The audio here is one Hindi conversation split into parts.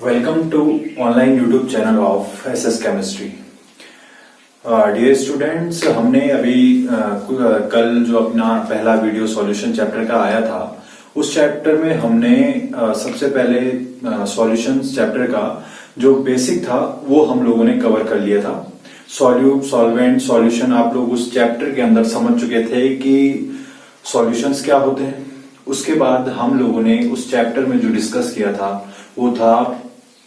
Welcome to online YouTube channel of SS Chemistry. Dear students, हमने अभी कल जो अपना पहला वीडियो सॉल्यूशन चैप्टर का आया था, उस चैप्टर में हमने सबसे पहले सॉल्यूशंस चैप्टर का जो बेसिक था वो हम लोगों ने कवर कर लिया था। सॉल्यूट, सॉल्वेंट, सॉल्यूशन आप लोग उस चैप्टर के अंदर समझ चुके थे कि सॉल्यूशंस क्या होते हैं। उसके बाद हम लोगों ने उस चैप्टर में जो डिस्कस किया था वो था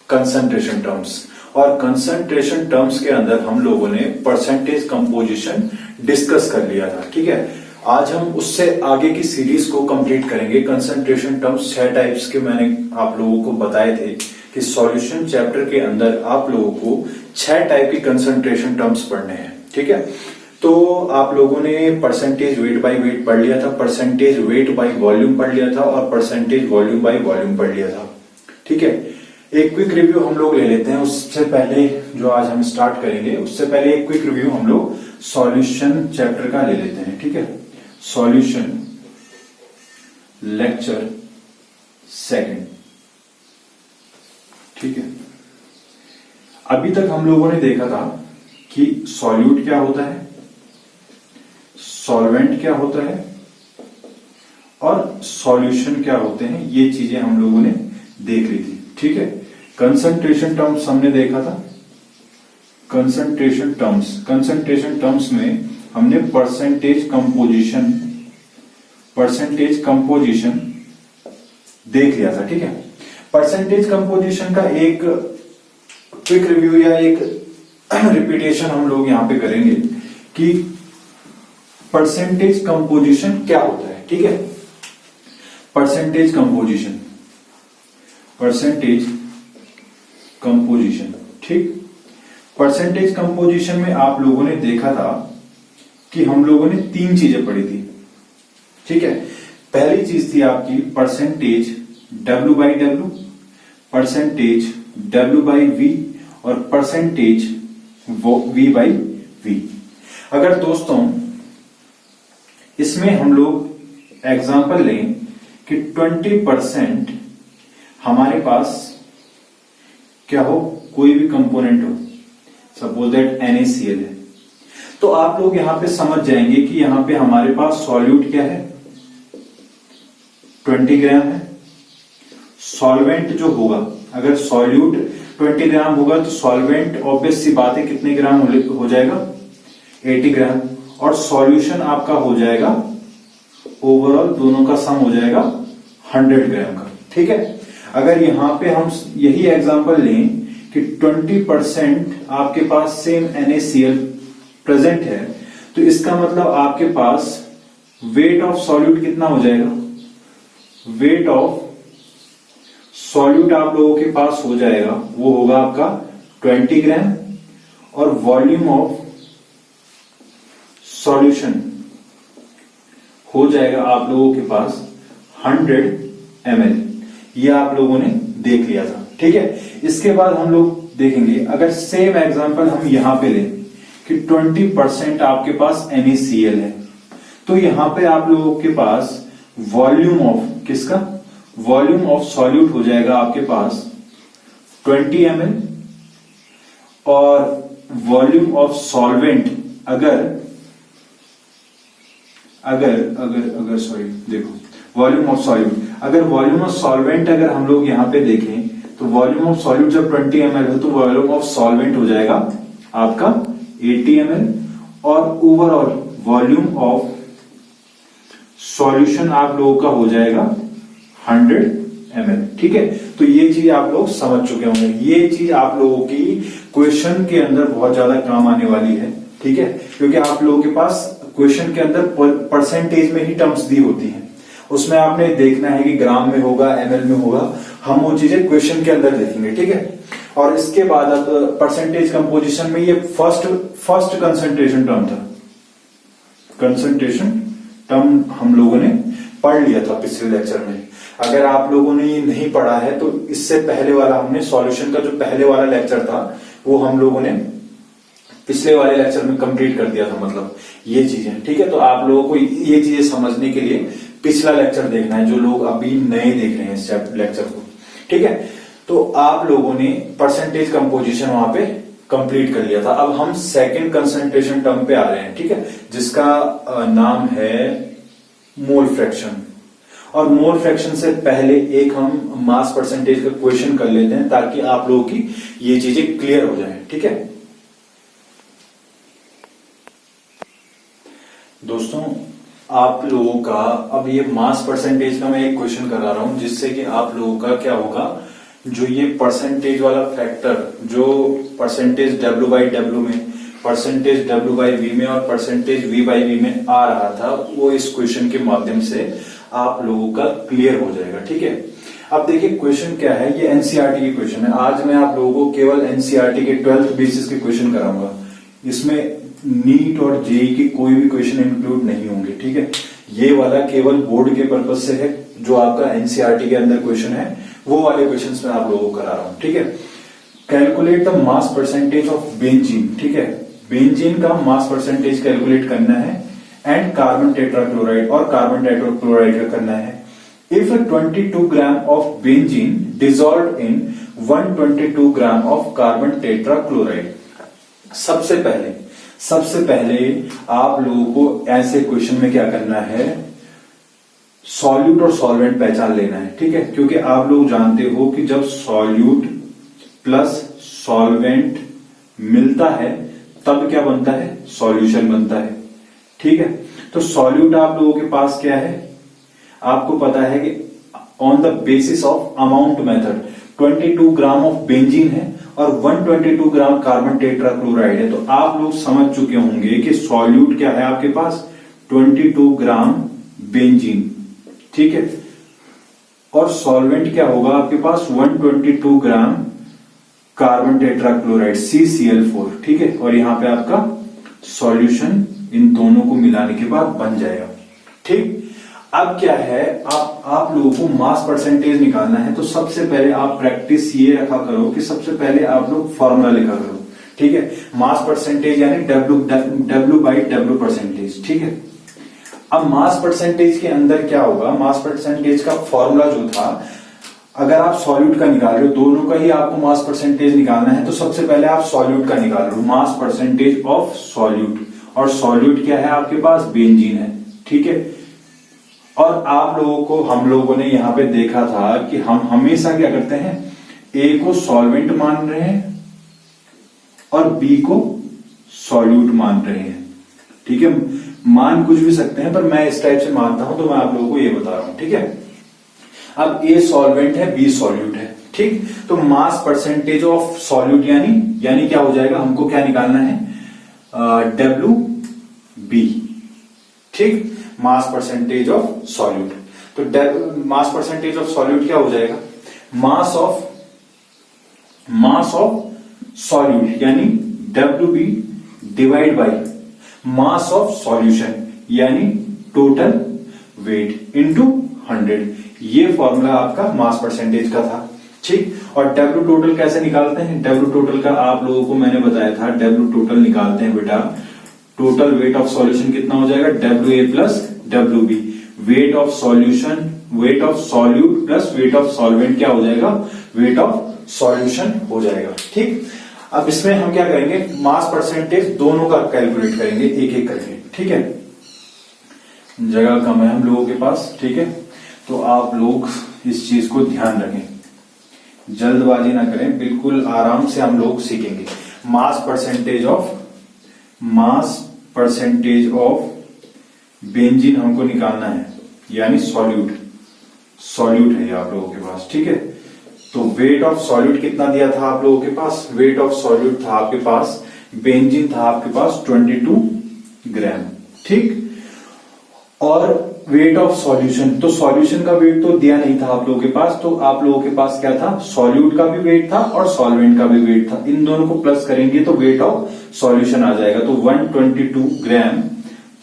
कंसंट्रेशन टर्म्स, और कंसंट्रेशन टर्म्स के अंदर हम लोगों ने परसेंटेज कंपोजिशन डिस्कस कर लिया था। ठीक है, आज हम उससे आगे की सीरीज को कंप्लीट करेंगे। कंसंट्रेशन टर्म्स 6 टाइप्स के मैंने आप लोगों को बताए थे कि सॉल्यूशन चैप्टर के अंदर आप लोगों को 6 टाइप की कंसंट्रेशन टर्म्स पढ़ने हैं। ठीक है, तो आप लोगों ने परसेंटेज वेट बाय वेट पढ़ लिया था, परसेंटेज वेट बाय वॉल्यूम पढ़ लिया था और परसेंटेज वॉल्यूम बाय वॉल्यूम पढ़ लिया था। ठीक है, एक क्विक रिव्यू हम लोग ले लेते हैं। उससे पहले जो आज हम स्टार्ट करेंगे, उससे पहले एक क्विक रिव्यू हम लोग सॉल्यूशन चैप्टर का ले लेते हैं। ठीक है, सॉल्यूशन लेक्चर सेकंड। ठीक है, अभी तक हम लोगों ने देखा था कि सॉल्यूट क्या होता है, सॉल्वेंट क्या होता है और सॉल्यूशन क्या होते हैं। ये चीजें हम लोगों ने देख ली थी। ठीक है, कंसंट्रेशन टर्म्स हमने देखा था। कंसंट्रेशन टर्म्स में हमने परसेंटेज कंपोजिशन देख लिया था। ठीक है, परसेंटेज कंपोजिशन का एक क्विक रिव्यू या एक रिपीटेशन हम लोग यहां पे करेंगे कि परसेंटेज कंपोजिशन क्या होता है। ठीक है, परसेंटेज कंपोजिशन। ठीक, परसेंटेज कंपोजिशन में आप लोगों ने देखा था कि हम लोगों ने 3 चीजें पढ़ी थी। ठीक है, पहली चीज थी आपकी percentage W by W, percentage W by V और परसेंटेज V बाई V। अगर दोस्तों इसमें हम लोग एग्जांपल लें कि 20% हमारे पास क्या हो, कोई भी कंपोनेंट हो, सपोज दैट NaCl है, तो आप लोग यहां पे समझ जाएंगे कि यहां पे हमारे पास सॉल्यूट क्या है, 20 ग्राम है। सॉल्वेंट जो होगा, अगर सॉल्यूट 20 ग्राम होगा तो सॉल्वेंट ऑब्वियस सी बात है कितने ग्राम हो जाएगा, 80 ग्राम। और सॉल्यूशन आपका हो जाएगा ओवरऑल दोनों का सम हो जाएगा 100 ग्राम का। ठीक है, अगर यहां पे हम यही एग्जांपल लें कि 20% आपके पास सेम NaCl प्रेजेंट है, तो इसका मतलब आपके पास वेट ऑफ सॉल्यूट कितना हो जाएगा, वेट ऑफ सॉल्यूट आप लोगों के पास हो जाएगा, वो होगा आपका 20 ग्राम और वॉल्यूम ऑफ सॉल्यूशन हो जाएगा आप लोगों के पास 100 ml। ये आप लोगों ने देख लिया था। ठीक है, इसके बाद हम लोग देखेंगे, अगर सेम एग्जांपल हम यहां पे लें कि 20% आपके पास NaCl है, तो यहां पे आप लोगों के पास वॉल्यूम ऑफ किसका, वॉल्यूम ऑफ सॉल्यूट हो जाएगा आपके पास 20 ml और volume of solvent volume of solute, अगर वॉल्यूम ऑफ सॉल्वेंट अगर हम लोग यहां पे देखें तो वॉल्यूम ऑफ सॉल्यूट जब 20 ml हो तो वॉल्यूम ऑफ सॉल्वेंट हो जाएगा आपका 80 ml और ओवरऑल वॉल्यूम ऑफ सॉल्यूशन आप लोगों का हो जाएगा 100 ml। ठीक है, तो ये चीज आप लोग समझ चुके होंगे। ये चीज आप लोगों की क्वेश्चन के अंदर बहुत ज्यादा काम आने वाली है। ठीक है, क्योंकि आप लोगों के पास क्वेश्चन के अंदर परसेंटेज में ही टर्म्स दी होती हैं, उसमें आपने देखना है कि ग्राम में होगा, ml में होगा, हम वो चीजें क्वेश्चन के अंदर देखेंगे। ठीक है, और इसके बाद अब परसेंटेज कंपोजिशन में ये फर्स्ट कंसंट्रेशन टर्म था। कंसंट्रेशन टर्म हम लोगों ने पढ़ लिया था पिछले लेक्चर में। अगर आप लोगों ने ये नहीं पढ़ा है तो इससे पहले वाला हमने सॉल्यूशन का जो पहले वाला लेक्चर था वो हम लोगों ने पिछले वाले लेक्चर में कंप्लीट कर दिया था, मतलब ये चीजें। ठीक है, तो आप लोगों को ये चीजें समझने के लिए पिछला लेक्चर देखना है, जो लोग अभी नए देख रहे हैं इस लेक्चर को। ठीक है, तो आप लोगों ने परसेंटेज कंपोजिशन वहां पे कंप्लीट कर लिया था। अब हम सेकंड कंसंट्रेशन टर्म पे आ रहे हैं, ठीक है, जिसका नाम है मोल फ्रैक्शन। और मोल फ्रैक्शन से पहले एक हम मास परसेंटेज का क्वेश्चन कर लेते हैं ताकि आप लोगों की ये चीजें क्लियर हो जाए, ठीक है। दोस्तों, आप लोगों का अब ये मास परसेंटेज का मैं एक क्वेश्चन करा रहा हूं जिससे कि आप लोगों का क्या होगा, जो ये परसेंटेज वाला फैक्टर, जो परसेंटेज W/W में, परसेंटेज W/V में और परसेंटेज V/V में आ रहा था, वो इस क्वेश्चन के माध्यम से आप लोगों का क्लियर हो जाएगा, ठीक है। अब देखिए क्वेश्चन क्या है, ये एनसीईआरटी की क्वेश्चन है। आज मैं आप लोगों को केवल एनसीईआरटी के 12th बेसिस के क्वेश्चन कराऊंगा। इसमें नीट और जेई के कोई भी क्वेश्चन इंक्लूड नहीं होंगे, ठीक है। ये वाला केवल बोर्ड के पर्पज से है, जो आपका एनसीईआरटी के अंदर क्वेश्चन है वो वाले क्वेश्चंस में आप लोगों को करा रहा हूं, ठीक है। Calculate the mass percentage of benzene, ठीक है। बेंजीन का मास परसेंटेज कैलकुलेट करना है एंड कार्बन टेट्राक्लोराइड और कार्बन टेट्राक्लोराइड का करना है। If 22 gram of benzene dissolve in 122 gram of carbon tetrachloride. सबसे पहले आप लोगों को ऐसे क्वेश्चन में क्या करना है, सॉल्यूट और सॉल्वेंट पहचान लेना है, ठीक है। क्योंकि आप लोग जानते हो कि जब सॉल्यूट प्लस सॉल्वेंट मिलता है तब क्या बनता है, सॉल्यूशन बनता है, ठीक है। तो सॉल्यूट आप लोगों के पास क्या है, आपको पता है कि on the basis of amount method 22 gram of benzene है और 122 ग्राम कार्बन टेट्राक्लोराइड है। तो आप लोग समझ चुके होंगे कि सॉल्यूट क्या है आपके पास, 22 ग्राम बेंजीन, ठीक है। और सॉल्वेंट क्या होगा आपके पास, 122 ग्राम कार्बन टेट्राक्लोराइड CCl4, ठीक है। और यहां पे आपका सॉल्यूशन इन दोनों को मिलाने के बाद बन जाएगा, ठीक। अब क्या है, आप लोगों को मास परसेंटेज निकालना है, तो सबसे पहले आप प्रैक्टिस ये रखा करो कि सबसे पहले आप लोग फॉर्मूला लिखा करो, ठीक है। मास परसेंटेज यानी W/W परसेंटेज, ठीक है। अब मास परसेंटेज के अंदर क्या होगा, मास परसेंटेज का फॉर्मूला जो था, अगर आप सॉल्यूट का निकाल रहे हो, दोनों का ही आपको मास परसेंटेज निकालना है, तो सबसे पहले आप सॉल्यूट का निकाल रहे हो, मास परसेंटेज ऑफ सॉल्यूट। और सॉल्यूट क्या है आपके पास, बेंजीन है, ठीक है। और आप लोगों को, हम लोगों ने यहां पे देखा था कि हम हमेशा क्या करते हैं, ए को सॉल्वेंट मान रहे हैं और बी को सॉल्यूट मान रहे हैं, ठीक है। मान कुछ भी सकते हैं पर मैं इस टाइप से मानता हूं, तो मैं आप लोगों को ये बता रहा हूं, ठीक है। अब ए सॉल्वेंट है, बी सॉल्यूट है, ठीक। तो मास परसेंटेज ऑफ सॉल्यूट यानी क्या हो जाएगा, हमको क्या निकालना है, WB, ठीक। मास परसेंटेज ऑफ सॉल्यूट, तो मास परसेंटेज ऑफ सॉल्यूट क्या हो जाएगा, मास ऑफ सॉल्यूट यानी WB divide by mass of solution यानी टोटल वेट इनटू 100। ये फॉर्मूला आपका मास परसेंटेज का था, ठीक। और W टोटल कैसे निकालते हैं, W टोटल का आप लोगों को मैंने बताया था, W टोटल निकालते हैं बेटा, टोटल वेट ऑफ सॉल्यूशन कितना हो जाएगा, WA plus WB। Weight of solution, weight of solute plus weight of solvent क्या हो जाएगा, वेट ऑफ सॉल्यूशन हो जाएगा, ठीक। अब इसमें हम क्या करेंगे, मास परसेंटेज दोनों का कैलकुलेट करेंगे एक एक करके, ठीक है। जगह कम है हम लोगों के पास, ठीक है। तो आप लोग इस चीज को ध्यान रखें, जल्दबाजी ना करें, बिल्कुल आराम से हम लोग सीखेंगे। मास परसेंटेज ऑफ बेंजीन हमको निकालना है, यानी सॉल्यूट है ये आप लोगों के पास, ठीक है। तो वेट ऑफ सॉल्यूट कितना दिया था आप लोगों के पास, वेट ऑफ सॉल्यूट था आपके पास, बेंजीन था आपके पास 22 ग्राम, ठीक। और वेट ऑफ सॉल्यूशन, तो सॉल्यूशन का वेट तो दिया नहीं था आप लोगों के पास, तो आप लोगों के पास क्या था, सॉल्यूट का भी वेट था और सॉल्वेंट का भी वेट था। इन दोनों को प्लस करेंगे तो वेट ऑफ सॉल्यूशन आ जाएगा। तो 122 ग्राम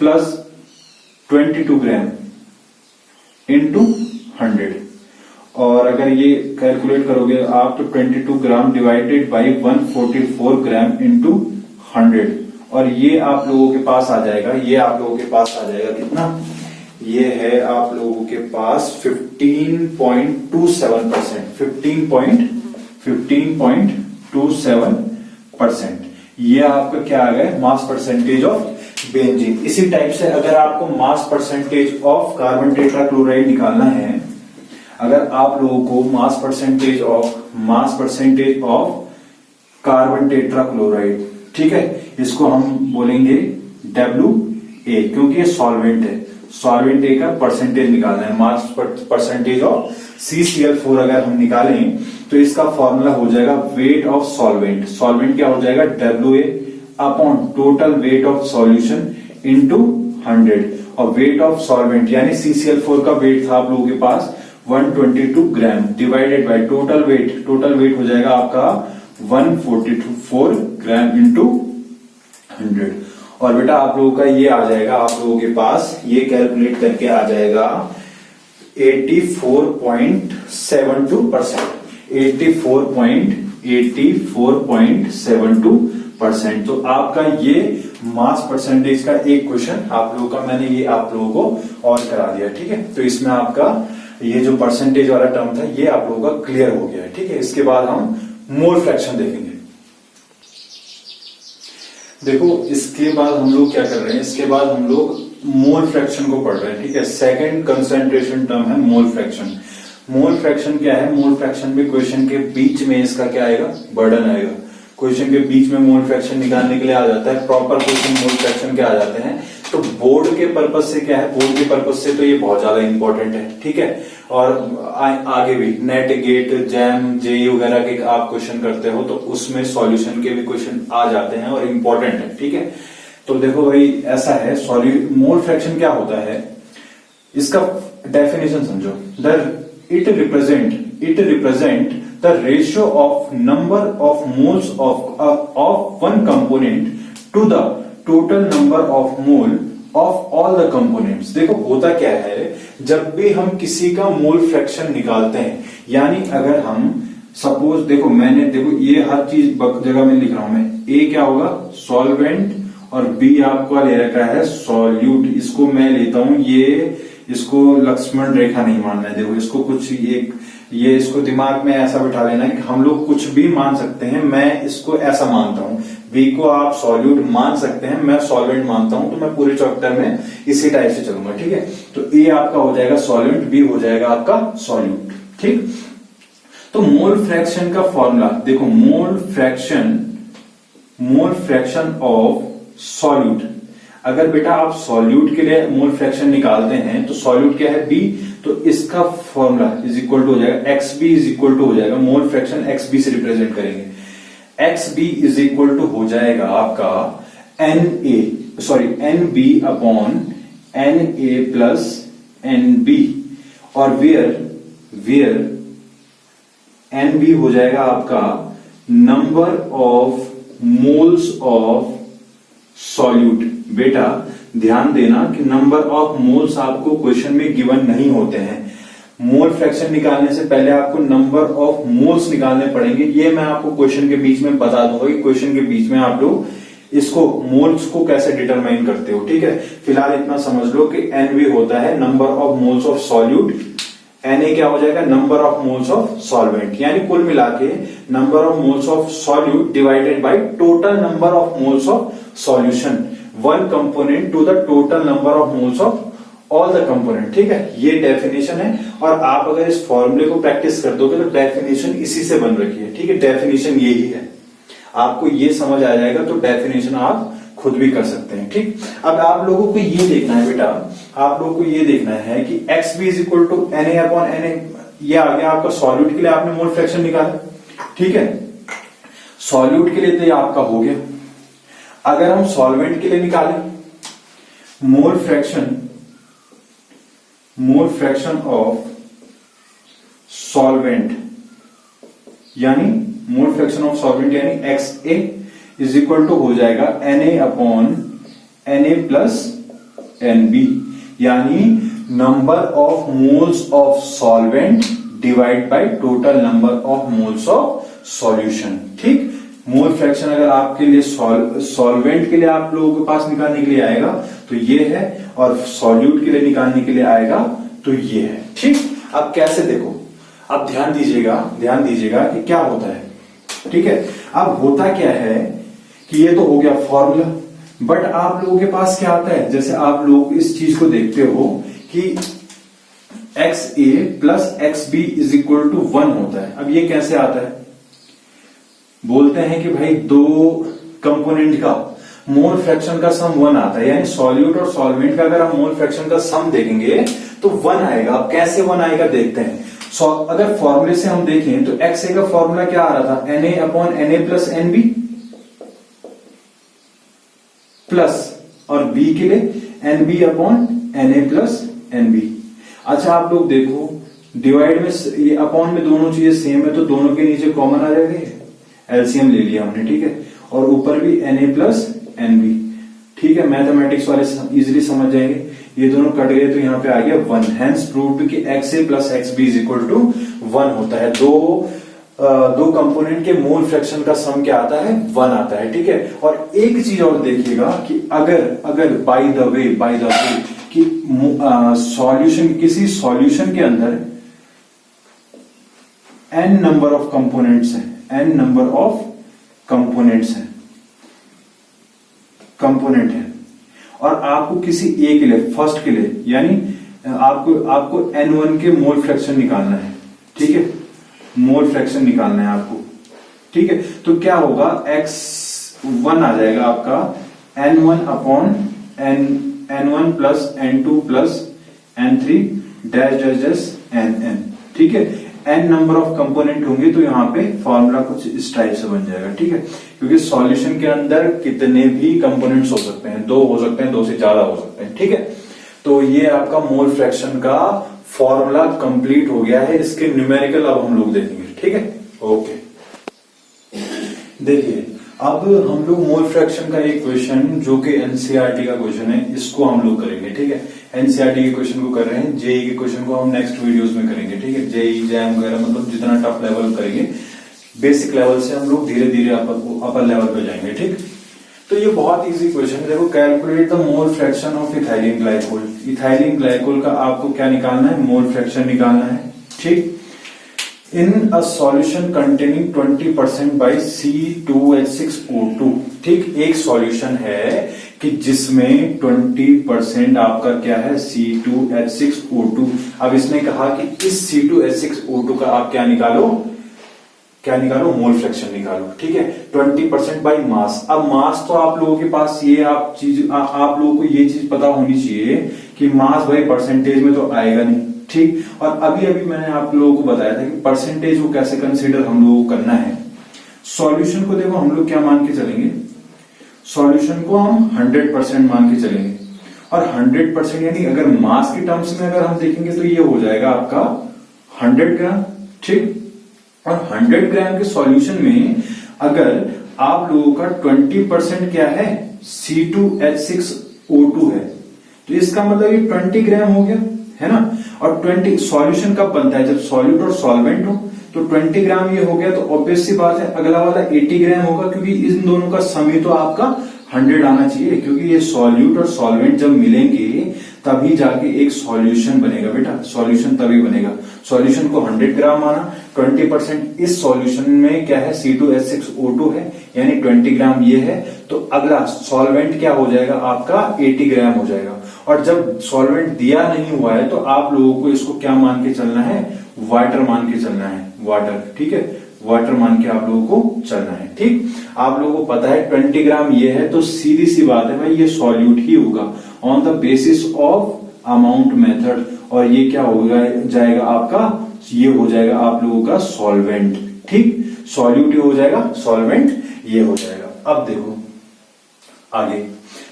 प्लस 22 ग्राम इंटू 100। और अगर ये कैलकुलेट करोगे आप तो 22 gram divided by 144 gram into 100, और ये आप लोगों के पास आ जाएगा, कितना, ये है आप लोगों के पास 15.27%, 15.27%। ये आपका क्या आ गया, मास परसेंटेज ऑफ बेंजीन। इसी टाइप से अगर आपको mass percentage of carbon tetrachloride निकालना है, अगर आप लोगों को mass percentage of carbon tetrachloride, ठीक है, इसको हम बोलेंगे WA, क्योंकि ये सॉल्वेंट है। सॉल्वेंट ए का परसेंटेज निकालना है, मास परसेंटेज ऑफ CCl4 अगर हम निकालें तो इसका फॉर्मूला हो जाएगा वेट ऑफ सॉल्वेंट। सॉल्वेंट क्या हो जाएगा, WA upon total weight of solution into 100। और वेट ऑफ सॉल्वेंट यानी CCl4 का वेट था आप लोगों के पास 122 gram divided by total weight. Total weight हो जाएगा आपका 144 ग्राम इंटू 100। और बेटा आप लोगों का ये आ जाएगा, आप लोगों के पास ये कैलकुलेट करके आ जाएगा 84.72%। 84.72%। तो आपका ये मास परसेंटेज का एक क्वेश्चन आप लोगों का मैंने ये आप लोगों को और करा दिया, ठीक है। तो इसमें आपका ये जो परसेंटेज वाला टर्म था ये आप लोगों का क्लियर हो गया है, ठीक है। इसके बाद हम मोल फ्रैक्शन देखेंगे। देखो इसके बाद हम लोग क्या कर रहे हैं, इसके बाद हम लोग मोल फ्रैक्शन को पढ़ रहे हैं, ठीक है। सेकंड कंसंट्रेशन टर्म है मोल फ्रैक्शन। मोल फ्रैक्शन क्या है, मोल फ्रैक्शन में क्वेश्चन के बीच में इसका क्या आएगा, बर्डन आएगा। क्वेश्चन के बीच में मोल फ्रैक्शन निकालने के लिए आ जाता है, प्रॉपर क्वेश्चन मोल फ्रैक्शन के आ जाते हैं। तो बोर्ड के पर्पज से क्या है, बोर्ड के पर्पज से तो ये बहुत ज्यादा इंपॉर्टेंट है, ठीक है। और आगे भी नेट, गेट, जैम, जेई वगैरह के आप क्वेश्चन करते हो तो उसमें सॉल्यूशन के भी क्वेश्चन आ जाते हैं और इंपॉर्टेंट है, ठीक है। तो देखो भाई ऐसा है, मोल फ्रैक्शन क्या होता है, इसका डेफिनेशन समझो। It represent the ratio of number of moles of one component to the total number of mole of all the components. देखो होता क्या है, जब भी हम किसी का मोल फ्रैक्शन निकालते हैं, यानी अगर हम सपोज देखो ये हर चीज जगह में लिख रहा हूं मैं। ए क्या होगा, सॉल्वेंट, और बी आपको ले रखा है सॉल्यूट। इसको मैं लेता हूं इसको लक्ष्मण रेखा नहीं मानना है। देखो इसको कुछ ये इसको दिमाग में ऐसा बिठा लेना कि हम लोग कुछ भी मान सकते हैं। मैं इसको ऐसा मानता हूं, बी को आप सॉल्यूट मान सकते हैं, मैं सॉल्वेंट मानता हूं। तो मैं पूरे चैप्टर में इसी टाइप से चलूंगा, ठीक है। तो ए आपका हो जाएगा सॉल्वेंट, बी हो जाएगा आपका सॉल्यूट, ठीक। तो मोल फ्रैक्शन का फॉर्मूला देखो, मोल फ्रैक्शन ऑफ सॉल्यूट। अगर बेटा आप सॉल्यूट के लिए मोल फ्रैक्शन निकालते हैं तो सॉल्यूट क्या है, बी, तो इसका फॉर्मूला इज इक्वल टू हो जाएगा XB इज इक्वल टू हो जाएगा, मोल फ्रैक्शन XB से रिप्रेजेंट करेंगे। XB इज इक्वल टू हो जाएगा आपका NB अपॉन NA प्लस NB, और वेयर NB हो जाएगा आपका number of moles of solute. बेटा ध्यान देना कि नंबर ऑफ मोल्स आपको क्वेश्चन में गिवन नहीं होते हैं। मोल फ्रैक्शन निकालने से पहले आपको नंबर ऑफ मोल्स निकालने पड़ेंगे। ये मैं आपको क्वेश्चन के बीच में बता दूंगा कि क्वेश्चन के बीच में आप लोग इसको मोल्स को कैसे डिटरमाइन करते हो, ठीक है। फिलहाल इतना समझ लो कि NB होता है number of moles of solute, Na क्या हो जाएगा, number of moles of solvent. यानी कुल मिला के number of moles of solute divided by total number of moles of solution, one component to the total number of moles of all the component, ठीक है। ये डेफिनेशन है। और आप अगर इस फॉर्मूले को प्रैक्टिस कर दोगे तो डेफिनेशन इसी से बन रखी है, ठीक है। डेफिनेशन यही है, आपको ये समझ आ जाएगा तो डेफिनेशन आप खुद भी कर सकते हैं, ठीक। अब आप लोगों को ये देखना है बेटा, आप लोगों को ये देखना है कि XB is equal to Na upon Na। ये आ गया आपका सॉल्यूट के लिए आपने मोल फ्रैक्शन निकाला, ठीक है। सॉल्यूट के लिए तो ये आपका हो गया। अगर हम सॉल्वेंट के लिए निकालें मोल फ्रैक्शन ऑफ सॉल्वेंट, यानी मोल फ्रैक्शन ऑफ सॉल्वेंट यानी XA इज इक्वल टू हो जाएगा Na upon Na plus NB, यानी number of moles of solvent divide by total number of moles of solution, ठीक। मोल फ्रैक्शन अगर आपके लिए सॉल्वेंट के लिए आप लोगों के पास निकालने के लिए आएगा तो ये है, और सॉल्यूट के लिए निकालने के लिए आएगा तो ये है, ठीक। अब कैसे देखो, अब ध्यान दीजिएगा कि क्या होता है, ठीक है। अब होता क्या है कि ये तो हो गया फॉर्मूला, बट आप लोगों के पास क्या आता है, जैसे आप लोग इस चीज को देखते हो कि X A plus X B is equal to 1 होता है। अब ये कैसे आता है, बोलते हैं कि भाई दो कंपोनेंट का मोल फ्रैक्शन का सम 1 आता है, यानी सॉल्यूट और सॉल्वेंट का अगर हम मोल फ्रैक्शन का सम देखेंगे तो 1 आएगा। अब कैसे 1 आएगा देखते हैं। अगर फॉर्मूले से हम देखें तो एक्स ए का फॉर्मूला क्या आ रहा था, N A upon N A plus N B, plus और बी के लिए N B upon N A plus N B. अच्छा आप लोग देखो डिवाइड में ये अपॉन में दोनों चीजें सेम है तो दोनों के नीचे कॉमन आ जाएगी, एलसीएम ले लिया हमने, ठीक है। और ऊपर भी N A plus N B, ठीक है। मैथमेटिक्स वाले इजिली समझ जाएंगे, ये दोनों कट गए तो यहाँ पे आ गया 1। हेंस प्रूव्ड कि X A plus X B is equal to 1 होता है। दो कंपोनेंट के मोल फ्रैक्शन का सम क्या आता है, 1 आता है, ठीक है। और एक चीज और देखिएगा कि अगर बाय द वे कि सॉल्यूशन, किसी सॉल्यूशन के अंदर n नंबर ऑफ कंपोनेंट्स हैं, n नंबर ऑफ कंपोनेंट है, और आपको किसी ए के लिए, फर्स्ट के लिए, यानी आपको n1 के मोल फ्रैक्शन निकालना है, ठीक है। मोल फ्रैक्शन निकालना है आपको, ठीक है। तो क्या होगा, x1 आ जाएगा आपका n1 upon n1 plus n2 plus n3 dash dash dash nn, ठीक है। n नंबर ऑफ कंपोनेंट होंगे तो यहाँ पे फॉर्मूला कुछ इस टाइप से बन जाएगा, ठीक है। क्योंकि सॉल्यूशन के अंदर कितने भी कंपोनेंट्स हो सकते हैं, 2 हो सकते हैं, 2 से ज्यादा हो सकते हैं, ठीक है। तो ये आपका मोल फ्रैक्शन का फॉर्मूला कंप्लीट हो गया है। इसके न्यूमेरिकल अब हम लोग देखेंगे, ठीक है। ओके, देखिए अब हम लोग मोल फ्रैक्शन का एक क्वेश्चन जो कि एनसीईआरटी का क्वेश्चन है, इसको हम लोग करेंगे, ठीक है। एनसीईआरटी के क्वेश्चन को कर रहे हैं, जेई के क्वेश्चन को हम नेक्स्ट वीडियोस में करेंगे, ठीक है। जेई जैम वगैरह मतलब जितना टफ लेवल करेंगे, बेसिक लेवल से हम लोग धीरे धीरे अपर लेवल पे जाएंगे, ठीक। तो ये बहुत इजी क्वेश्चन है। देखो, calculate the mole fraction of ethylene glycol. Ethylene glycol का आपको क्या निकालना है, मोल फ्रैक्शन निकालना है, ठीक। In a solution containing 20% by C2H6O2, ठीक। एक सॉल्यूशन है कि जिसमें 20% आपका क्या है, C2H6O2। अब इसने कहा कि इस C2H6O2 का आप क्या निकालो, मोल फ्रैक्शन निकालो, ठीक है। 20% बाई मास। अब मास तो आप लोगों के पास ये आप लोगों को ये चीज पता होनी चाहिए कि मास भाई परसेंटेज में तो आएगा नहीं, ठीक। और अभी मैंने आप लोगों को बताया था कि परसेंटेज को कैसे कंसीडर हम लोगों को करना है। सॉल्यूशन को देखो हम लोग क्या मान के चलेंगे, सॉल्यूशन को हम 100% मान के चलेंगे। और 100% यानी अगर मास के टर्म्स में अगर हम देखेंगे तो ये हो जाएगा आपका 100 ग्राम, ठीक। और 100 ग्राम के सॉल्यूशन में अगर आप लोगों का 20% क्या है, C2H6O2 है, तो इसका मतलब ये 20 ग्राम हो गया, है ना। और 20 सॉल्यूशन कब बनता है, जब सॉल्यूट और सॉल्वेंट हो, तो 20 ग्राम ये हो गया। तो ऑब्वियस सी बात है अगला वाला 80 ग्राम होगा, क्योंकि इन दोनों का सम ही तो आपका 100 आना चाहिए, क्योंकि ये सॉल्यूट और सॉल्वेंट जब मिलेंगे तभी जाके एक सॉल्यूशन बनेगा बेटा। सॉल्यूशन तभी बनेगा। सॉल्यूशन को 100 ग्राम माना, 20% इस सॉल्यूशन में क्या है, C2H6O2 है, यानी 20 ग्राम ये है। तो अगला सॉल्वेंट क्या हो जाएगा आपका, 80 ग्राम हो जाएगा। और जब सॉल्वेंट दिया नहीं हुआ है तो आप लोगों को इसको क्या मान के चलना है, वाटर मान के चलना है, वाटर, ठीक है। वाटर मान के आप लोगों को चलना है, ठीक। आप लोगों को पता है 20 ग्राम ये है, तो सीधी सी बात है भाई ये सॉल्यूट ही होगा on the basis of amount method. और ये क्या होगा जाएगा आपका, ये हो जाएगा आप लोगों का सॉल्वेंट, ठीक। सॉल्यूट ये हो जाएगा, सॉल्वेंट ये हो जाएगा। अब देखो आगे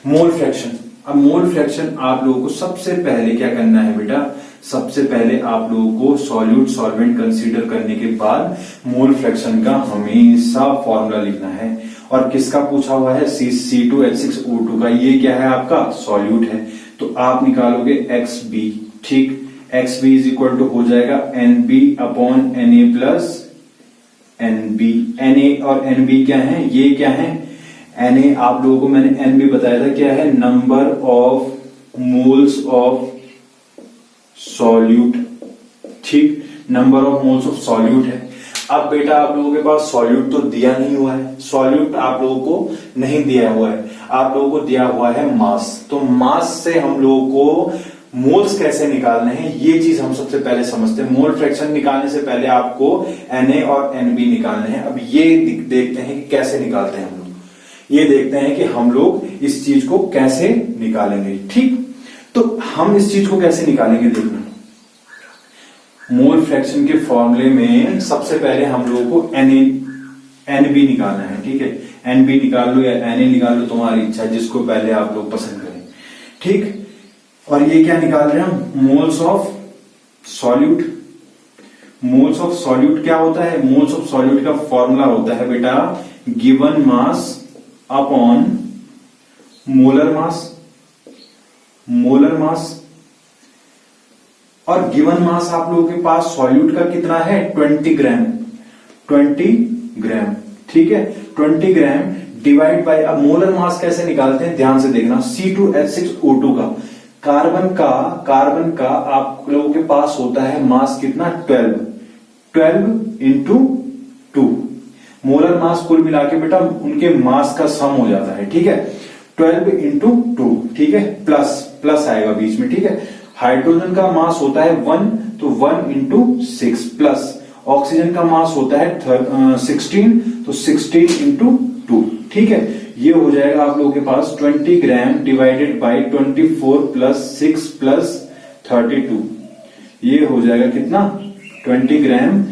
मोल फ्रैक्शन। अब मोल फ्रैक्शन आप लोगों को सबसे पहले क्या करना है बेटा, सबसे पहले आप लोगों को सॉल्यूट सॉल्वेंट कंसीडर करने के बाद मोल फ्रैक्शन का हमेशा फॉर्मूला लिखना है। और किसका पूछा हुआ है, C2H6O2 का। ये क्या है आपका, सॉल्यूट है। तो आप निकालोगे XB, ठीक। XB इज इक्वल टू हो जाएगा NB अपॉन Na प्लस NB। Na और NB क्या है, ये क्या है, Na आप लोगों को मैंने NB बताया था क्या है, number of moles of solute, ठीक। Number of moles of solute है। अब बेटा आप लोगों के पास सॉल्यूट तो दिया नहीं हुआ है, सॉल्यूट आप लोगों को नहीं दिया हुआ है, आप लोगों को दिया हुआ है मास। तो मास से हम लोगों को मोल्स कैसे निकालने हैं ये चीज हम सबसे पहले समझते हैं। मोल फ्रैक्शन निकालने से पहले आपको Na और Nb निकालने हैं। अब ये देखते हैं कि कैसे निकालते हैं हम लोग, ये देखते हैं कि हम लोग इस चीज को कैसे निकालेंगे। ठीक, तो हम इस चीज को कैसे निकालेंगे देखना। मोल फ्रैक्शन के फॉर्मूले में सबसे पहले हम लोगों को Nb निकालना है। ठीक है, Nb निकाल लो या Na निकाल लो, तुम्हारी इच्छा, जिसको पहले आप लोग पसंद करें। ठीक, और ये क्या निकाल रहे हैं हम, moles of solute. Moles of solute क्या होता है, मोल्स ऑफ सॉल्यूट का फॉर्मूला होता है बेटा गिवन मास अपॉन मोलर मास। मोलर मास और गिवन मास आप लोगों के पास सॉल्यूट का कितना है 20 ग्राम। 20 ग्राम, ठीक है, 20 ग्राम डिवाइड बाय, अब मोलर मास कैसे निकालते हैं ध्यान से देखना। C2H6O2 का कार्बन का आप लोगों के पास होता है मास कितना 12 इंटू 2। मोलर मास कुल मिला के बेटा उनके मास का सम हो जाता है। ठीक है, 12 इंटू 2, ठीक है, प्लस आएगा बीच में। ठीक है, हाइड्रोजन का मास होता है 1, तो 1 इंटू 6 प्लस ऑक्सीजन का मास होता है 16, तो 16 इंटू 2। ठीक है, ये हो जाएगा आप लोगों के पास 20 gram divided by 24 plus 6 plus 32। ये हो जाएगा कितना 20 ग्राम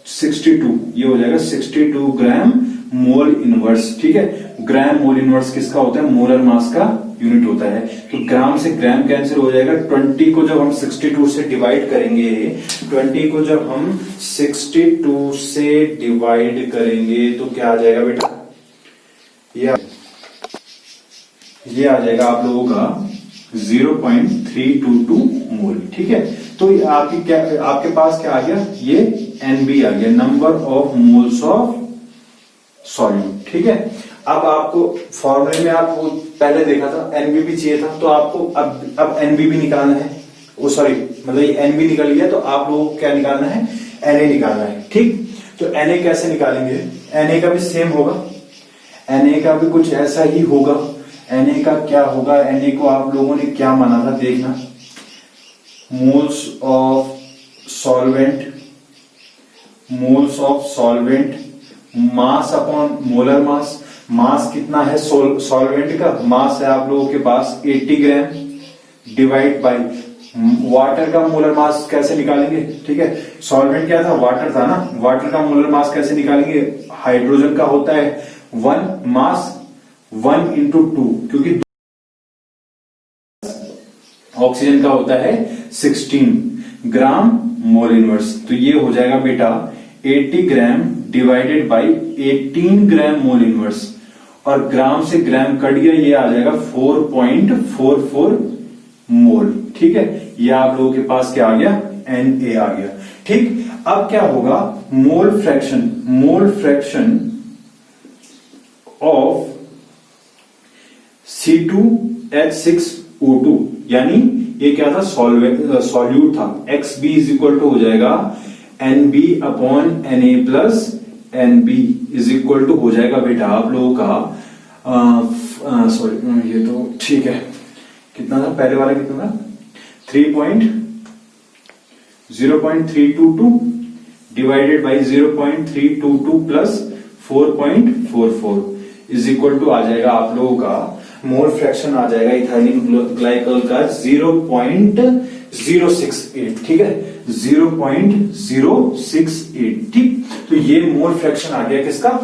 62, ये हो जाएगा 62 ग्राम मोल इनवर्स। ठीक है, ग्राम मोल इनवर्स किसका होता है, मोलर मास का यूनिट होता है। तो ग्राम से ग्राम कैंसिल हो जाएगा। 20 को जब हम 62 से डिवाइड करेंगे, 20 को जब हम 62 से डिवाइड करेंगे तो क्या आ जाएगा बेटा, ये आ जाएगा आप लोगों का 0.322 मोल। ठीक है, तो आपके पास क्या आ गया, ये Nb आ गया, number of moles of solute. ठीक है, अब आपको फॉर्मूले में आपको पहले देखा था Nb भी चाहिए था, तो आपको अब Nb भी निकालना है। ओ सॉरी, मतलब ये Nb निकल गया, तो आप लोगों को क्या निकालना है, Na निकालना है। ठीक, तो Na कैसे निकालेंगे, Na का भी सेम होगा, Na का भी कुछ ऐसा ही होगा। Na का क्या होगा, Na को आप लोगों ने क्या माना था देखना, moles of solvent, moles of solvent, mass upon molar mass. Mass कितना है सॉल्वेंट का, मास है आप लोगों के पास 80 ग्राम डिवाइड बाय वाटर का मोलर मास कैसे निकालेंगे। ठीक है, सॉल्वेंट क्या था, वाटर था ना, वाटर का मोलर मास कैसे निकालेंगे, हाइड्रोजन का होता है 1 मास 1 इंटू 2, क्योंकि ऑक्सीजन का होता है 16 ग्राम मोल इनवर्स। तो ये हो जाएगा बेटा 80 gram divided by 18 gram mole inverse, और ग्राम से ग्राम कट गया, ये आ जाएगा 4.44 मोल। ठीक है, ये आप लोगों के पास क्या आ गया, Na आ गया। ठीक, अब क्या होगा, मोल फ्रैक्शन ऑफ C2H6O2, यानी ये क्या था, सॉल्यूट था। XB इज इक्वल टू हो जाएगा NB अपॉन Na plus NB is equal to हो जाएगा बेटा आप लोगों का सॉरी ये तो ठीक है, कितना था पहले वाला, कितना था 0.322 divided by 0.322 plus 4.44 is equal to आ जाएगा आप लोगों का, मोल फ्रैक्शन आ जाएगा इथाइलिन ग्लाइकॉल का 0.068। ठीक है, 0.068। ठीक, तो ये मोल फ्रैक्शन आ गया किसका,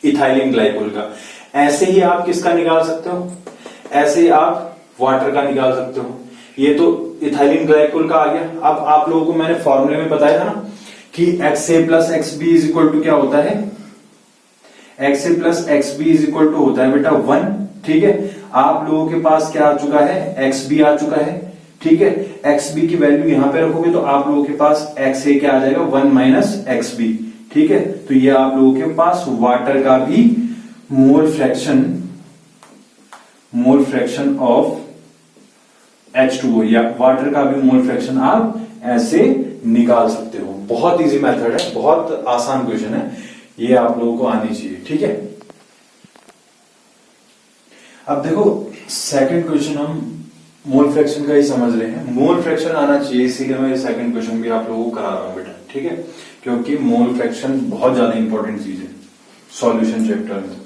इथाइलिन ग्लाइकोल का। ऐसे ही आप किसका निकाल सकते हो, ऐसे ही आप वाटर का निकाल सकते हो। ये तो इथाइलिन ग्लाइकोल का आ गया। अब आप लोगों को मैंने फॉर्मूले में बताया था ना कि XA plus XB is equal to क्या होता है, XA plus XB is equal to होता है बेटा 1। ठीक है, आप लोगों के पास क्या आ चुका है, XB आ चुका है। ठीक है, XB की वैल्यू यहां पे रखोगे तो आप लोगों के पास XA क्या आ जाएगा 1 माइनस XB। ठीक है, तो ये आप लोगों के पास वाटर का भी मोल फ्रैक्शन ऑफ H2O, या वाटर का भी मोल फ्रैक्शन आप ऐसे निकाल सकते हो। बहुत इजी मेथड है, बहुत आसान क्वेश्चन है, ये आप लोगों को आनी चाहिए, ठीक है। अब देखो सेकंड क्वेश्चन हम मोल फ्रैक्शन का ही समझ रहे हैं। मोल फ्रैक्शन आना चाहिए, इसीलिए मैं सेकंड क्वेश्चन भी आप लोगों को करा रहा हूं बेटा, ठीक है, क्योंकि मोल फ्रैक्शन बहुत ज्यादा इंपॉर्टेंट चीज है सॉल्यूशन चैप्टर में,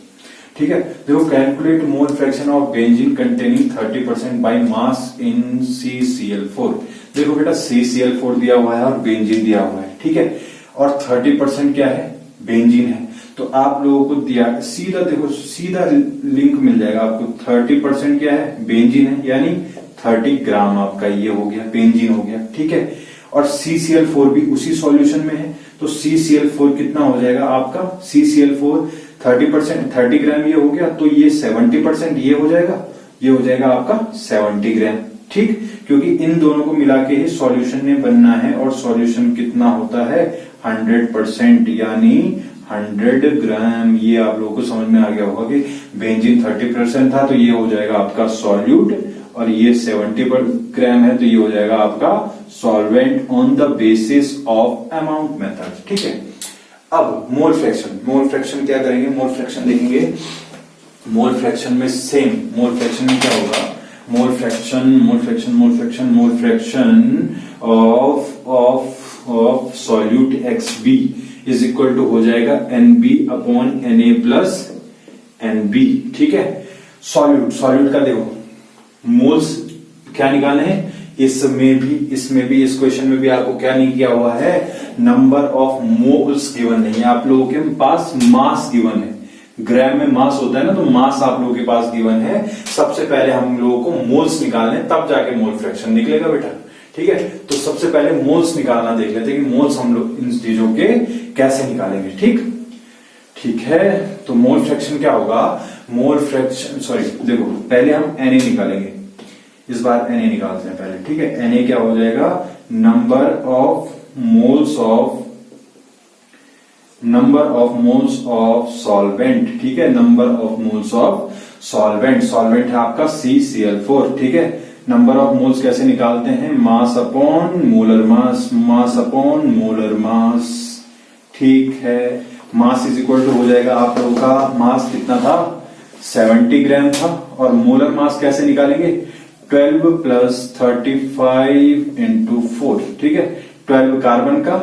ठीक है। देखो calculate mole fraction of benzene containing 30% by mass in CCl4। देखो बेटा CCl4 दिया हुआ है और बेंजीन दिया हुआ है, ठीक है, और 30% क्या है, बेंजीन है। तो आप लोगों को दिया सीधा, देखो सीधा लिंक मिल जाएगा आपको। 30% क्या है, बेंजीन है, यानी 30 ग्राम आपका ये हो गया, बेंजीन हो गया, ठीक है। और CCl4 भी उसी सॉल्यूशन में है, तो CCl4 कितना हो जाएगा आपका, CCl4 30%, 30 ग्राम ये हो गया, तो ये 70% ये हो जाएगा, ये हो जाएगा आपका 70 ग्राम, ठीक। क्योंकि इन दोनों को मिला के ही सॉल्यूशन ने बनना है, और सॉल्यूशन कितना होता है, 100%, यानी 100 ग्राम। ये आप लोगों को समझ में आ गया होगा कि बेंजीन 30% था, तो ये हो जाएगा आपका सॉल्यूट, और ये 70 ग्राम है, तो ये हो जाएगा आपका solvent on the basis of amount method, ठीक है। अब मोल फ्रैक्शन, मोल फ्रैक्शन क्या करेंगे, मोल फ्रैक्शन देखेंगे। मोल फ्रैक्शन में सेम, मोल फ्रैक्शन में क्या होगा, mole fraction of solute XB is equal to हो जाएगा NB अपॉन Na प्लस NB, ठीक है। सॉल्यूट का देखो मोल्स क्या निकालने हैं, इसमें भी इस क्वेश्चन में भी आपको क्या नहीं किया हुआ है, नंबर ऑफ मोल्स गिवन नहीं है, आप लोगों के पास मास गिवन है। ग्राम में मास होता है ना, तो मास आप लोगों के पास गिवन है। सबसे पहले हम लोगों को मोल्स निकालने, तब जाके मोल फ्रैक्शन निकलेगा बेटा, ठीक है। तो सबसे पहले मोल्स निकालना देख लेते हैं कि मोल्स हम लोग इन चीजों के कैसे निकालेंगे, ठीक है। तो मोल फ्रैक्शन क्या होगा, मोल फ्रैक्शन, सॉरी देखो पहले हम Na निकालेंगे, इस बार Na निकालते हैं पहले, ठीक है। Na क्या हो जाएगा, number of moles of solvent, ठीक है, number of moles of solvent है आपका CCl4, ठीक है। नंबर ऑफ मोल्स कैसे निकालते हैं, मास अपॉन मोलर मास, ठीक है। मास इज इक्वल टू हो जाएगा आप लोगों का, मास कितना था, 70 ग्राम था, और मोलर मास कैसे निकालेंगे, 12 प्लस 35 इंटू 4, ठीक है। 12 कार्बन का,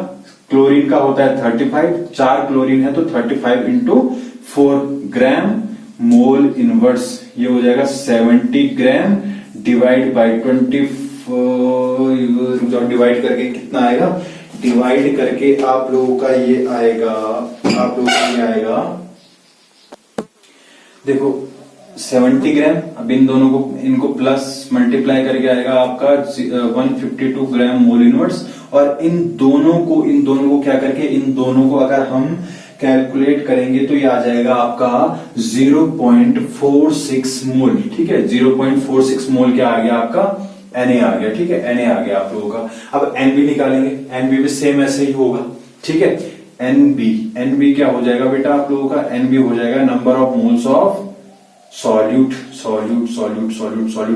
क्लोरीन का होता है 35, 4 क्लोरीन है तो 35 इंटू 4 ग्राम मोल इनवर्स, ये हो जाएगा 70 ग्राम डिवाइड बाई 24, डिवाइड करके कितना आएगा, डिवाइड करके आप लोगों का ये आएगा, देखो 70 ग्राम। अब इन दोनों को, इनको प्लस मल्टीप्लाई करके आएगा आपका 152 ग्राम मोल इनवर्स, और इन दोनों को क्या करके, इन दोनों को अगर हम कैलकुलेट करेंगे तो ये आ जाएगा आपका 0.46 मोल, ठीक है। 0.46 मोल क्या आ गया आपका, Na आ गया, ठीक है, Na आ गया आप लोगों का। अब NB निकालेंगे, NB भी सेम ऐसे ही होगा, ठीक है। NB क्या हो जाएगा बेटा आप लोगों का, NB हो जाएगा number of moles of solute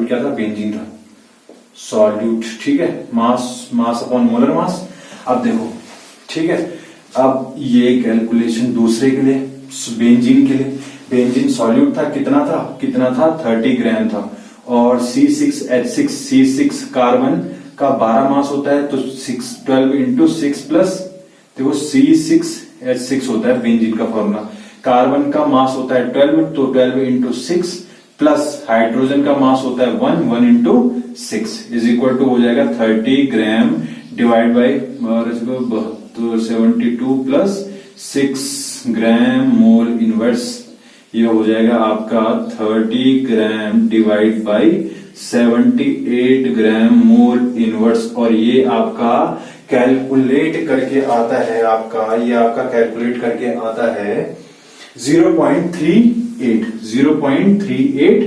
क्या था, बेंजीन था, सॉल्यूट, ठीक है। मास अपॉन मोलर मास। अब देखो, ठीक है, अब ये कैलकुलेशन दूसरे के लिए, बेंजीन के लिए, बेंजीन सॉल्यूट था, कितना था 30 ग्राम था, और C6H6 कार्बन का 12 मास होता है, तो 12 इंटू 6 प्लस, देखो C6H6 होता है बेंजीन का फॉर्मूला, कार्बन का मास होता है 12, तो 12 इंटू 6 प्लस हाइड्रोजन का मास होता है 1 इंटू 6 इज इक्वल टू हो जाएगा 30 gram divide by 72 plus 6 gram mole inverse, ये हो जाएगा आपका 30 gram divide by 78 gram mole inverse, और ये आपका कैलकुलेट करके आता है, कैलकुलेट करके आता है 0.38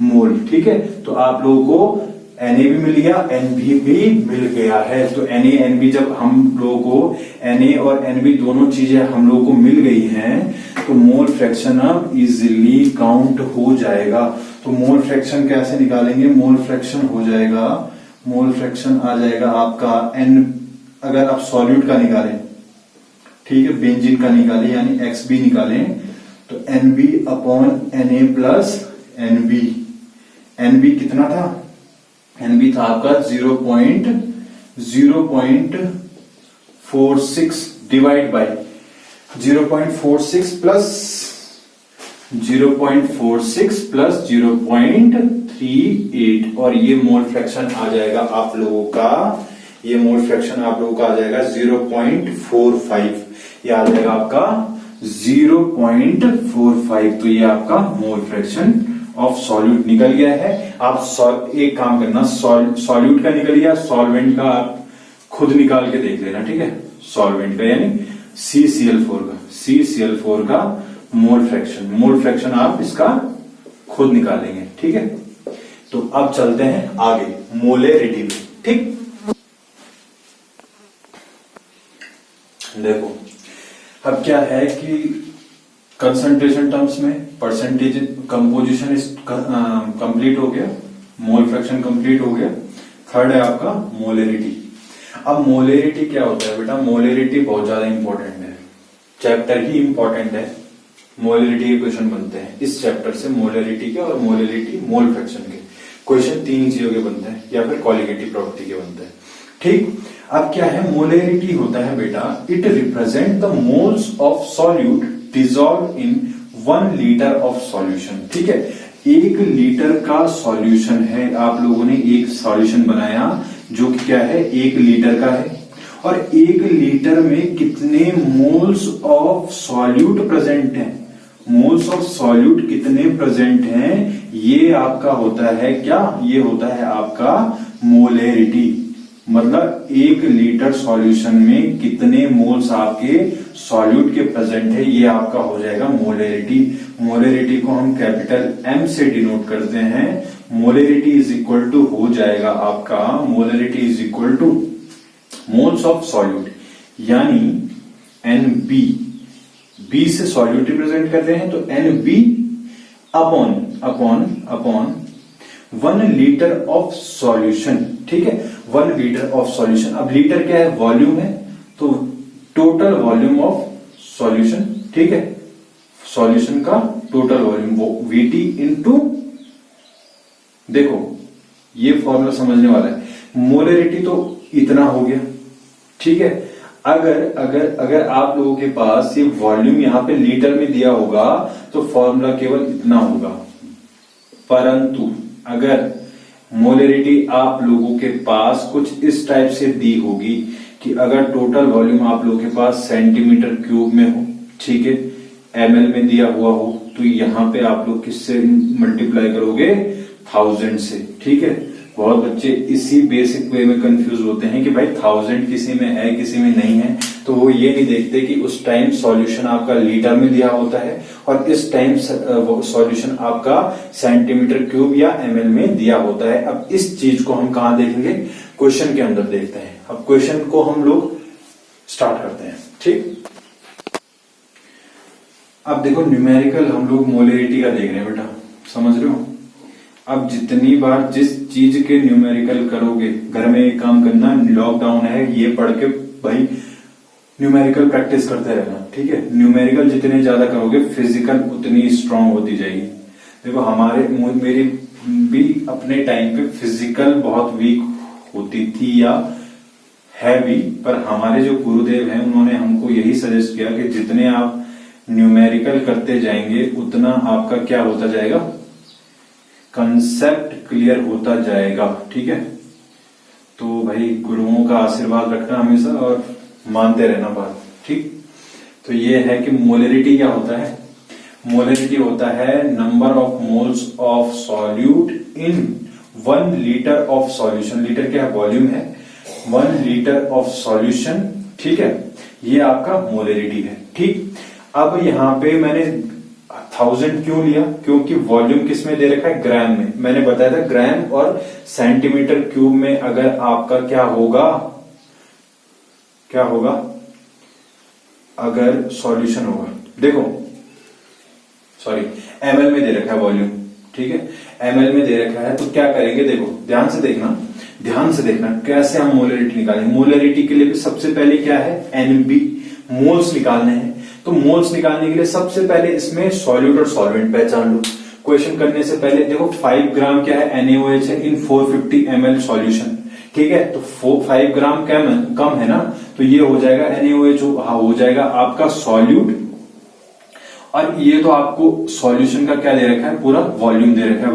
मोल, ठीक है। तो आप लोगों को Na भी मिल गया, Nb भी मिल गया है। तो Na Nb जब हम लोगों को Na और Nb दोनों चीजें हम लोगों को मिल गई हैं तो मोल फ्रैक्शन अब इजीली काउंट हो जाएगा। तो मोल फ्रैक्शन कैसे निकालेंगे? मोल फ्रैक्शन हो जाएगा, मोल फ्रैक्शन आ जाएगा आपका N, अगर आप सॉल्यूट का निकालें, ठीक है, बेंजीन का निकालें यानी XB निकालें तो NB अपॉन Na प्लस NB। NB कितना था? NB था आपका 0.46 डिवाइड बाय 0.46 प्लस 0.38 और ये मोल फ्रैक्शन आ जाएगा आप लोगों का, ये मोल फ्रैक्शन आप लोगों का आ जाएगा 0.45, ये आ जाएगा आपका 0.45। तो ये आपका मोल फ्रैक्शन ऑफ सॉल्यूट निकल गया है। आप एक काम करना, सॉल्यूट का निकल गया, सॉल्वेंट का आप खुद निकाल के देख लेना, ठीक है। सॉल्वेंट का यानी CCl4 का मोल फ्रैक्शन आप इसका खुद निकालेंगे, ठीक है। तो अब चलते हैं आगे मोलेरिटी में, ठीक। देखो अब क्या है कि कंसंट्रेशन टर्म्स में परसेंटेज कंपोजिशन कंप्लीट हो गया, मोल फ्रैक्शन कंप्लीट हो गया। थर्ड है आपका मोलेरिटी। अब मोलेरिटी क्या होता है बेटा? मोलेरिटी बहुत ज्यादा इंपॉर्टेंट है, चैप्टर ही इंपॉर्टेंट है। मोलेरिटी के क्वेश्चन बनते हैं इस चैप्टर से, मोलेरिटी के और मोलेरिटी मोल फ्रैक्शन के क्वेश्चन तीन चीजों के बनते हैं या फिर क्वालिटेटिव प्रॉपर्टी के बनते हैं, ठीक। अब क्या है मोलेरिटी होता है बेटा, it represent the moles of solute dissolve in 1 litre of solution, ठीक है। 1 लीटर का सॉल्यूशन है, आप लोगों ने एक सॉल्यूशन बनाया जो कि क्या है 1 लीटर का है, और 1 लीटर में कितने मोल्स ऑफ सॉल्यूट प्रेजेंट हैं, मोल्स ऑफ सॉल्यूट कितने प्रेजेंट हैं, ये आपका होता है क्या, ये होता है आपका मोलेरिटी। मतलब 1 लीटर सॉल्यूशन में कितने मोल्स आपके सॉल्यूट के प्रेजेंट है, ये आपका हो जाएगा मोलेरिटी। मोलेरिटी को हम कैपिटल M से डिनोट करते हैं। मोलेरिटी इज इक्वल टू हो जाएगा आपका, molarity is equal to moles of solute यानी NB, B से सॉल्यूट रिप्रेजेंट कर रहे हैं तो NB upon 1 litre of solution, ठीक है। 1 लीटर ऑफ सॉल्यूशन, अब लीटर क्या है? वॉल्यूम है, तो टोटल वॉल्यूम ऑफ सॉल्यूशन, ठीक है। सॉल्यूशन का टोटल वॉल्यूम वो VT इंटू, देखो ये फॉर्मूला समझने वाला है। मोलेरिटी तो इतना हो गया, ठीक है। अगर आप लोगों के पास ये वॉल्यूम यहां पे लीटर में दिया होगा तो फॉर्मूला केवल इतना होगा, परंतु अगर मोलेरिटी आप लोगों के पास कुछ इस टाइप से दी होगी कि अगर टोटल वॉल्यूम आप लोगों के पास सेंटीमीटर क्यूब में हो, ठीक है, ml में दिया हुआ हो, तो यहां पे आप लोग किससे मल्टीप्लाई करोगे? 1000 से, ठीक है। बहुत बच्चे इसी बेसिक वे में कंफ्यूज होते हैं कि भाई 1000 किसी में है किसी में नहीं है, तो वो ये नहीं देखते कि उस टाइम सॉल्यूशन आपका लीटर में दिया होता है और इस टाइम सॉल्यूशन आपका सेंटीमीटर क्यूब या ml में दिया होता है। अब इस चीज को हम कहां देखेंगे? क्वेश्चन के अंदर देखते हैं। अब क्वेश्चन को हम लोग स्टार्ट करते हैं, ठीक। अब देखो न्यूमेरिकल हम लोग मोलेरिटी का देख रहे हैं बेटा, समझ रहे हो। अब जितनी बार जिस चीज के न्यूमेरिकल करोगे, घर में एक काम करना, लॉकडाउन है, ये पढ़ के भाई न्यूमेरिकल प्रैक्टिस करते रहना, ठीक है। न्यूमेरिकल जितने ज्यादा करोगे फिजिकल उतनी स्ट्रांग होती जाएगी। देखो मेरी भी अपने टाइम पे फिजिकल बहुत वीक होती थी या है भी, पर हमारे जो गुरुदेव हैं उन्होंने हमको यही सजेस्ट किया कि जितने आप न्यूमेरिकल करते जाएंगे उतना आपका क्या होता जाएगा, कंसेप्ट क्लियर होता जाएगा, ठीक है। तो भाई गुरुओं का आशीर्वाद रखना हमेशा और मानते रहना बात, ठीक। तो ये है कि मोलेरिटी क्या होता है? मोलेरिटी होता है number of moles of solute in 1 litre of solution. Litre क्या है? वॉल्यूम है। 1 लीटर ऑफ सॉल्यूशन, ठीक है, ये आपका मोलेरिटी है, ठीक। अब यहां पे मैंने 1000 क्यों लिया? क्योंकि वॉल्यूम किस में दे रखा है? ग्राम में। मैंने बताया था ग्राम और सेंटीमीटर क्यूब में अगर आपका क्या होगा अगर सॉल्यूशन होगा, देखो सॉरी एमएल में दे रखा है वॉल्यूम, ठीक है, एमएल में दे रखा है, तो क्या करेंगे? देखो ध्यान से देखना कैसे हम मोलरिटी निकालेंगे। मोलरिटी के लिए भी सबसे पहले क्या है? एनबी, मोल्स निकालने हैं। तो मोल्स निकालने के लिए सबसे पहले इसमें सॉल्यूट और सॉल्वेंट पहचान लो। क्वेश्चन करने से पहले देखो 5 ग्राम क्या है? NaOH है इन 450 ml सॉल्यूशन, ठीक है, तो 5 ग्राम कम है ना, तो ये हो जाएगा NaOH हो जाएगा आपका सॉल्यूट। और ये तो आपको सॉल्यूशन का क्या दे रखा है? पूरा वॉल्यूम दे रखा है,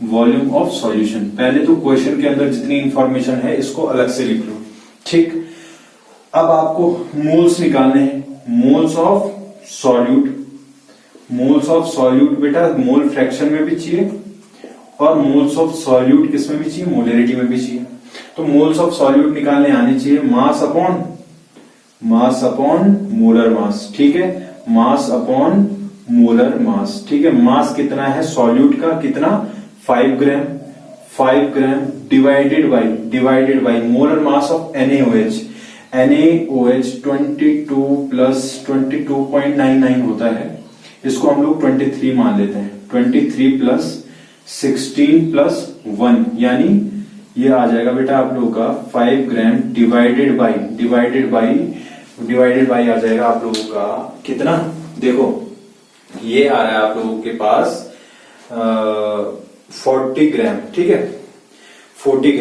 वॉल्यूम ऑफ सॉल्यूशन। पहले तो क्वेश्चन के अंदर जितनी इंफॉर्मेशन है इसको अलग से लिख लो, ठीक। अब आपको मोल्स निकालने हैं, मोल्स ऑफ सॉल्यूट बेटा मोल फ्रैक्शन में भी चाहिए और मोल्स ऑफ सॉल्यूट किस में भी चाहिए? मोलरिटी में भी चाहिए। तो मोल्स ऑफ सॉल्यूट निकालने आने चाहिए मास अपॉन मोलर मास, ठीक है, मास अपॉन मोलर मास, ठीक है। मास कितना है सॉल्यूट का? कितना? 5 gram divided by molar mass of NaOH 22 plus 22.99 होता है, इसको हम लोग 23 मान लेते हैं। 23 प्लस 16 प्लस 1 यानी ये आ जाएगा बेटा आप लोगों का 5 ग्राम डिवाइडेड बाई आ जाएगा आप लोगों का कितना? देखो ये आ रहा है आप लोगों के पास 40 ग्राम, ठीक है, 40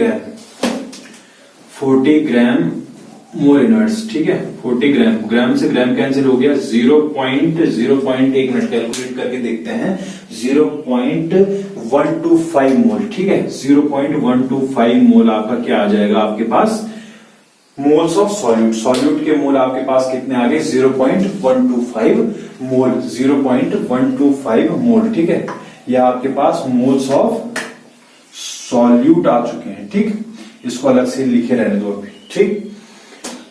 ग्राम मोल इनवर्स, ठीक है, 40 ग्राम से ग्राम कैंसिल हो गया, 0.1 मिनट कैलकुलेट करके देखते हैं, 0.125 मोल, ठीक है, 0.125 मोल आपका क्या आ जाएगा आपके पास? मोल्स ऑफ सॉल्यूट के मोल आपके पास कितने आ गए? 0.125 मोल, 0.125 मोल, ठीक है। यह आपके पास मोल्स ऑफ सॉल्यूट आ चुके हैं, ठीक। इसको अलग से लिखे रहने दो अभी, ठीक।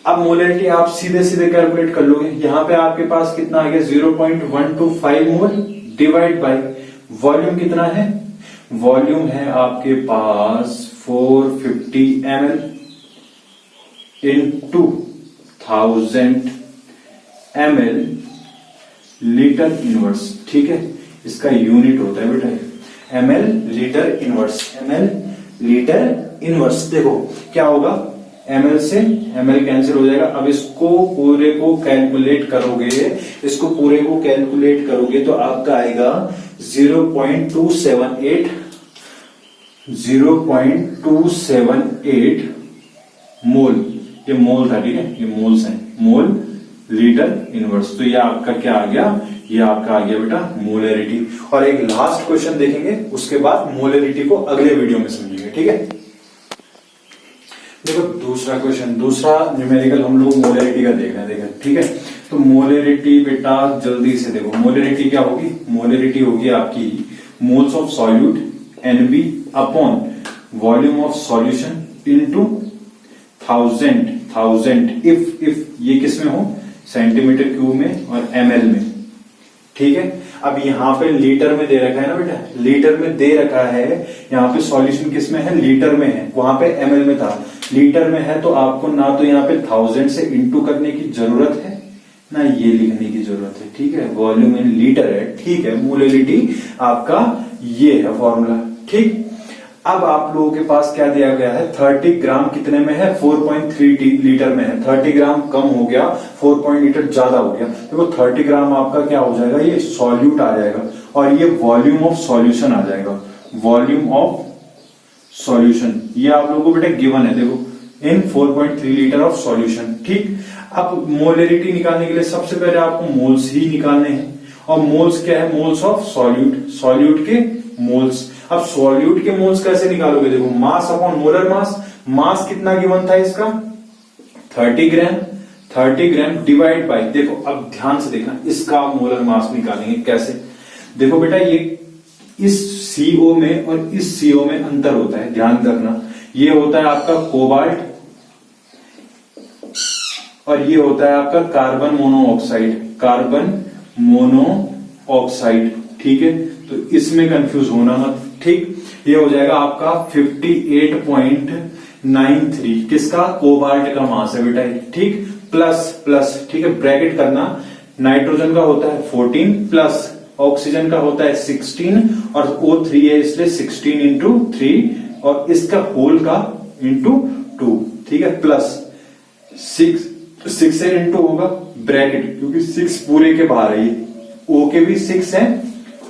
अब मोलरिटी आप सीधे कैलकुलेट कर लोगे। यहां पे आपके पास कितना आ गया? 0.125 मोल डिवाइड बाय वॉल्यूम कितना है? वॉल्यूम है आपके पास 450 ml into 1000 ml litre inverse, ठीक है। इसका यूनिट होता है बेटा ml लीटर इनवर्स। देखो क्या होगा? ml से ml कैंसिल हो जाएगा। अब इसको पूरे को कैलकुलेट करोगे तो आपका आएगा 0.278 मोल। ये मोल था, ठीक है, ये मोल्स हैं, मोल लीटर इनवर्स। तो ये आपका क्या आ गया? ये आपका आ गया बेटा मोलरिटी। और एक लास्ट क्वेश्चन देखेंगे, उसके बाद मोलरिटी को अगले वीडियो में समझेंगे, ठीक है। देखो दूसरा क्वेश्चन, दूसरा न्यूमेरिकल हम लोग मोलरिटी का देख रहे हैं, ठीक है। तो मोलरिटी बेटा जल्दी से देखो, मोलरिटी क्या होगी? मोलरिटी होगी आपकी moles of solute NB upon volume of solution into 1000 if ये किस में हो? सेंटीमीटर क्यूब में और ml में, ठीक है। अब यहाँ पे लीटर में दे रखा है ना बेटा, लीटर में दे रखा है। यहाँ पे सॉल्यूशन किस में है? लीटर में है, वहां पे ml में था, लीटर में है। तो आपको ना तो यहाँ पे 1000 से इंटू करने की जरूरत है, ना ये लिखने की जरूरत है, ठीक है। वॉल्यूम इन लीटर है, ठीक है। मोलरिटी आपका ये है फॉर्मूला, ठीक। अब आप लोगों के पास क्या दिया गया है? 30 ग्राम कितने में है? 4.3 लीटर में है। 30 ग्राम कम हो गया, 4 लीटर ज्यादा हो गया। देखो 30 ग्राम आपका क्या हो जाएगा? ये सॉल्यूट आ जाएगा और ये वॉल्यूम ऑफ सॉल्यूशन आ जाएगा, वॉल्यूम ऑफ सॉल्यूशन। ये आप लोगों को बेटा गिवन है, देखो इन 4.3 लीटर ऑफ सॉल्यूशन, ठीक। अब मोलरिटी निकालने के लिए सबसे पहले आपको मोल्स ही निकालने हैं। और मोल्स क्या है? मोल्स ऑफ सॉल्यूट के मोल्स। अब सॉल्यूट के मोल्स कैसे निकालोगे? देखो मास अपॉन मोलर मास कितना गिवन था इसका? 30 ग्राम डिवाइड बाय, देखो अब ध्यान से देखना, इसका मोलर मास निकालेंगे कैसे? देखो बेटा ये इस CO में और इस CO में अंतर होता है, ध्यान रखना। ये होता है आपका कोबाल्ट और ये होता है आपका carbon monoxide, carbon monoxide, oxide. ठीक है, तो इसमें कंफ्यूज होना मत। ठीक, ये हो जाएगा आपका 58.93 किसका, कोबाल्ट का मास है बेटा। ठीक, प्लस प्लस, ठीक है, ब्रैकेट करना। नाइट्रोजन का होता है 14 प्लस ऑक्सीजन का होता है 16 और O3 है इसलिए 16 इंटू 3 और इसका होल का इंटू 2। ठीक है, प्लस 6 से इंटू होगा ब्रैकेट, क्योंकि 6 पूरे के बाहर है। ये O के भी 6 है,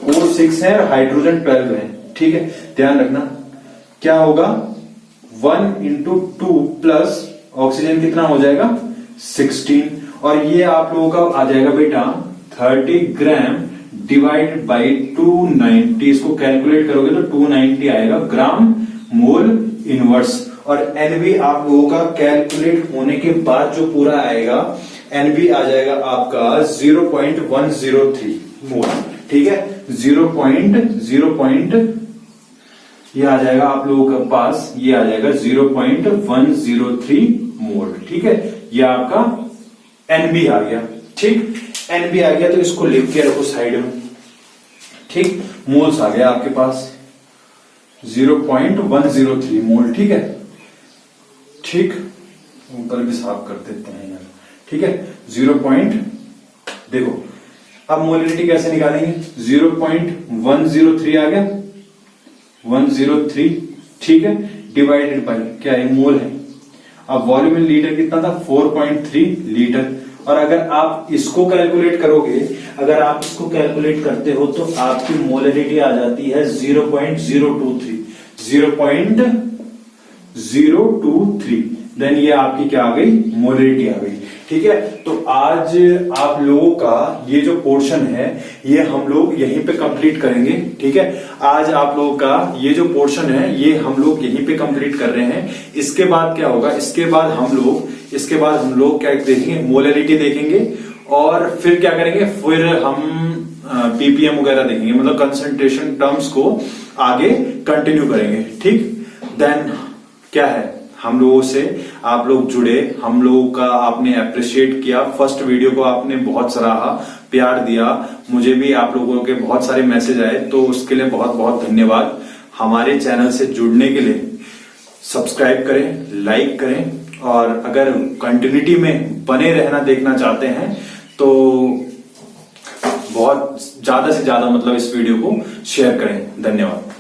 O 6 है और हाइड्रोजन 12 है। ठीक है, ध्यान रखना क्या होगा, 1 इंटू 2 प्लस ऑक्सीजन कितना हो जाएगा 16 और ये आप लोगों का आ जाएगा बेटा 30 ग्राम डिवाइड बाई 290। इसको कैलकुलेट करोगे तो 290 आएगा ग्राम मोल इनवर्स। और एनबी आप लोगों का कैलकुलेट होने के बाद जो पूरा आएगा एनबी आ जाएगा आपका 0.103 मोल। ठीक है, 0.0 ये आ जाएगा आप लोगों के पास, ये आ जाएगा 0.103 मोल। ठीक है, ये आपका एनबी आ गया। ठीक, एनबी आ गया तो इसको लिख के रखो साइड में। ठीक, मोल्स आ गया आपके पास 0.103 मोल। ठीक है, ठीक, ऊपर भी साफ कर देते हैं यार। ठीक है, 0. देखो अब मोलिडिटी कैसे निकालेंगे, 0.103 आ गया 103। ठीक है, डिवाइडेड बाई क्या है, मोल है। अब वॉल्यूम इन लीटर कितना था 4.3 लीटर। और अगर आप इसको कैलकुलेट करोगे, अगर आप इसको कैलकुलेट करते हो तो आपकी मोलिडिटी आ जाती है 0.023 देन ये आपकी क्या आ गई, मोलिडिटी आ गई। ठीक है, तो आज आप लोगों का ये जो पोर्शन है ये हम लोग यहीं पे कंप्लीट करेंगे। ठीक है, आज आप लोगों का ये जो पोर्शन है ये हम लोग यहीं पे कंप्लीट कर रहे हैं। इसके बाद क्या होगा, इसके बाद हम लोग क्या देखेंगे, मोलिडिटी देखेंगे और फिर क्या करेंगे, फिर हम पीपीएम वगैरह देखेंगे, मतलब कंसंट्रेशन टर्म्स को आगे कंटिन्यू करेंगे। ठीक, देन क्या है, हम लोगों से आप लोग जुड़े, हम लोगों का आपने अप्रिशिएट किया, फर्स्ट वीडियो को आपने बहुत सराहा, प्यार दिया, मुझे भी आप लोगों के बहुत सारे मैसेज आए, तो उसके लिए बहुत बहुत धन्यवाद। हमारे चैनल से जुड़ने के लिए सब्सक्राइब करें, लाइक करें और अगर कंटिन्यूटी में बने रहना देखना चाहते हैं तो बहुत ज्यादा से ज्यादा मतलब इस वीडियो को शेयर करें। धन्यवाद।